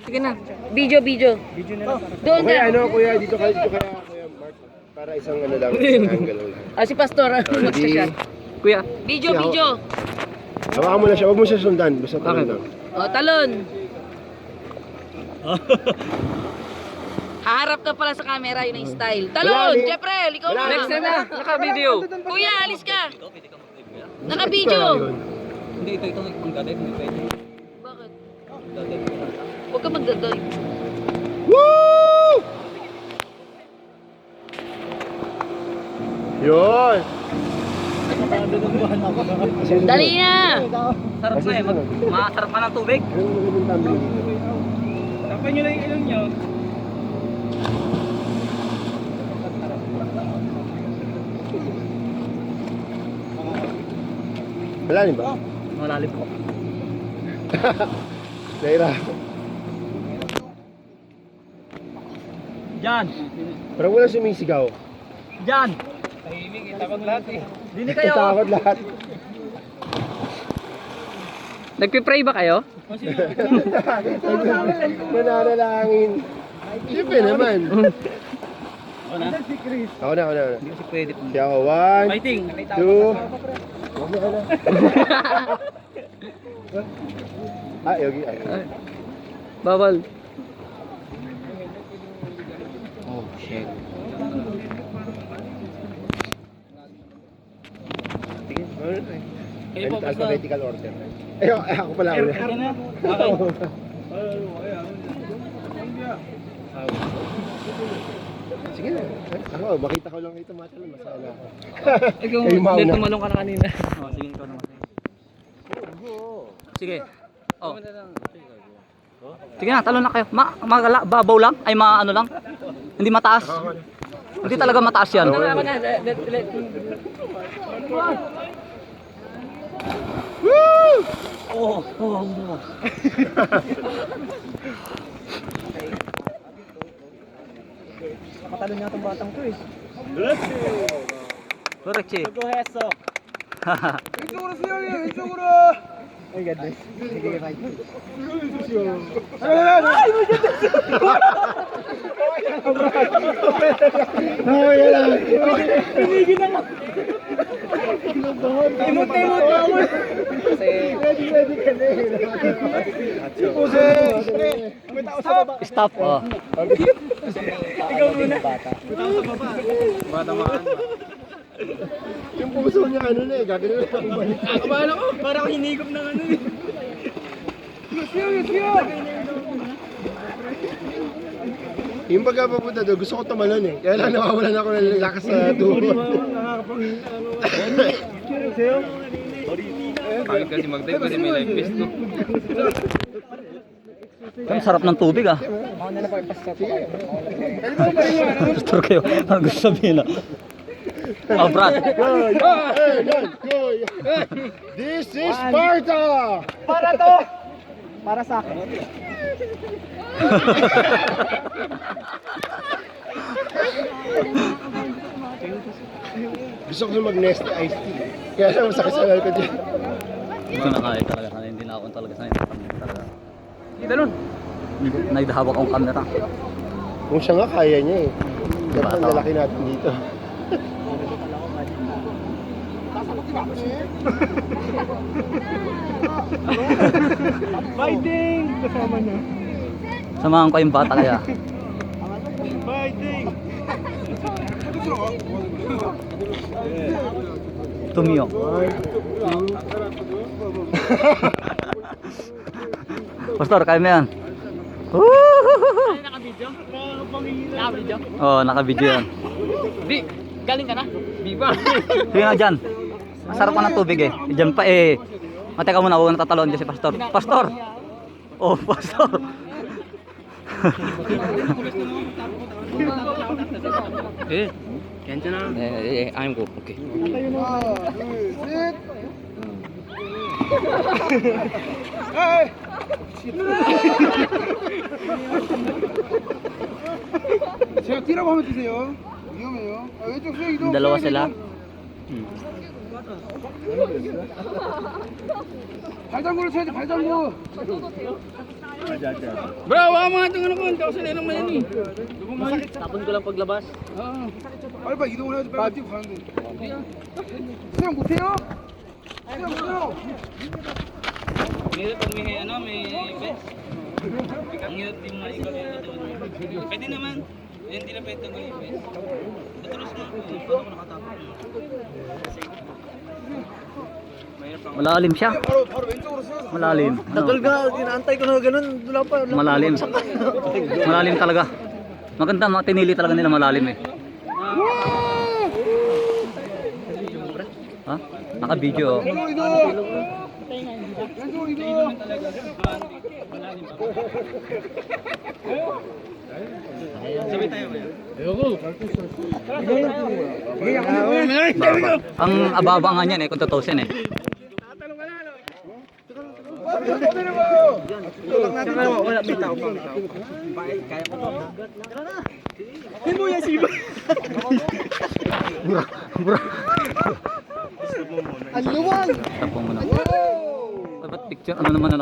Sige na. Video. Video na lang. Doon Okay, ka. ano kuya, dito kaya kuya Mark. Para isang ano lang, isang angle lang. Si Pastor. Ready? Kuya. Video. Hawakan mo na siya, huwag mo siya sundan. Basta talon Okay. lang. O, talon. Haharap ka pala sa camera, yun ang style. Talon! Wala, Jeffrey, ikaw wala. na. Next time na. Naka-video. Kuya, alis ka. Naka-video. Hindi, ito ang gadet. Hindi pwede. Bakit? Huwag ka magdadoy. Woo! Yun! Dali na. Sarap na eh. Masarap pa ng tubig. Ano magandang tumbling dito? Tapan nyo lang yung ilong nyo. Malalim ba? Malalim po. Naira. Diyan. Parang wala sumisigaw. Diyan. Tahimik. Takot lahat eh. Dini kayo. Takot lahat. Nagpipray ba kayo? Mananalangin. Siyempre naman. Ako na. Hindi kasi pwede. Siya ako. 1, Fighting. 2. Huwag na. Yogi. Bawal. Oh, shit. Alphabetical order. Ako pala ulit. Sige na. Ako, makita ko lang ito matalon. Masala ako. Ikaw, Kayo mauna. hindi tumalong ka na kanina. Oh, sige, ikaw naman. Sige. Oh. Sige na, talon na kayo. Babaw lang? Ay, ano lang? Hindi mataas? Hindi talaga mataas yan. Woo! Oh. Nakatalo niya itong batang to eh. Correct eh. 이쪽으로 수영이요, 이쪽으로. Oh my goodness. Sige, bye. Imot. Ready ka na eh. Stop. Oh. Ikaw muna. Bata maan. Yung puso niya ano na eh, gagawin na lang balik. Kabahan ako. Parang hinigop ng ano eh. Yung pagkapapunta doon, gusto ko tumalon eh. Kaya lang nawawalan ako ng lakas sa tuhod. Kahit kasi mag-dive kasi may life vest no. Ang sarap ng tubig ah. Pastor kayo. Ang gusto sabihin ah. Oh, Brad. This is Sparta! Para to. Para sa akin. Gusto ko mag-nest iced tea. Kaya lang masakit sa ko dyan. Ito na kaya talaga sanay. Hindi na ako talaga sanay. Talaga. Ganun. Naidahawak akong camera. Kung siya nga, kaya niya eh. Dapat ang Bata. lalaki natin dito. Fighting! Kasama na. Samahan ko yung bata kaya. Fighting! Tumiyo. Pastor, kaya mo yan. Naka-video? Naka-video? Oo, naka-video yan. Di, galing ka na? Viva! Sige nga dyan. Ang sarap pa ng tubig eh. Dyan pa eh. Mateka muna, huwag natatalon dyan si Pastor. Pastor! Oh, Pastor! Eh, 괜찮아. I'm good. Okay. 제가 뛰라고 하면 뛰세요. 위험해요. 왼쪽 수영 이동. Dalawa sila. 발장구를 쳐야지 발장구. Bro, wala mga itong ano ko. Hindi ako sanay lang yan eh. Tapon ko lang paglabas. 빨리 빨리 이동을 해야지 빨리 뛰고 가는데. 수영 못해요? 수영 못해요. Mahirap pag may ano, may best. Ang hirap din mga ikaw yung pwede naman. Hindi na pwede tanggal yung best. Patulus mo. Paano ko nakatapos? Mahirap lang. Malalim siya. 바로 왼쪽으로 세워서. Malalim. Tagal ka, inaantay ko na ganun. Wala pa. Malalim. Malalim talaga. Maganda, mga tinili talaga nila malalim eh. Ha? Naka-video oh. 왼쪽으로 이동. 왼쪽으로 이동. Sabay tayo ba yan? Baba. Ang ababa nga niyan eh, kung tutusin eh. Wala, may tao pa. Kaya ko to. Hindi mo yan siba. Bro. Ang luwag. Tapong mo na. Ba't picture? Ano naman